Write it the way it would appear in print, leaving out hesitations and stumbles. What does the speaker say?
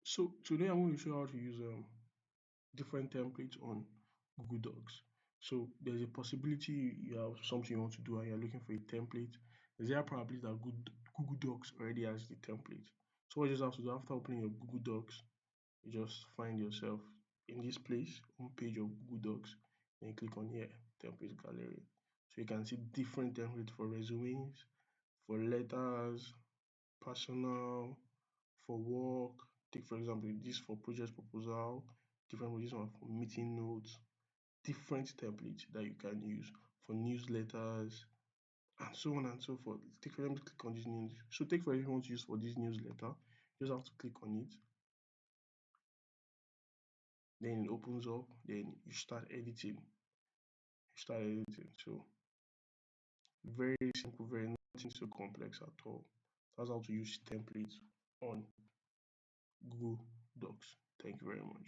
So today I'm going to show how to use different templates on Google Docs. So there's a possibility you have something you want to do and you're looking for a template. There's a probability that Google Docs already has the template. So what you just have to do after opening your Google Docs, you just find yourself in this place, home page of Google Docs, and you click on here, template gallery. So you can see different templates for resumes, for letters, personal, for work. Take for example this for project proposal, different for this one for meeting notes, different templates that you can use for newsletters and so on and so forth. Take for example click on this news. So take for example you want to use for this newsletter, you just have to click on it, then it opens up, then you start editing. So very simple, very nothing so complex at all. That's how to use templates on Google Docs. Thank you very much.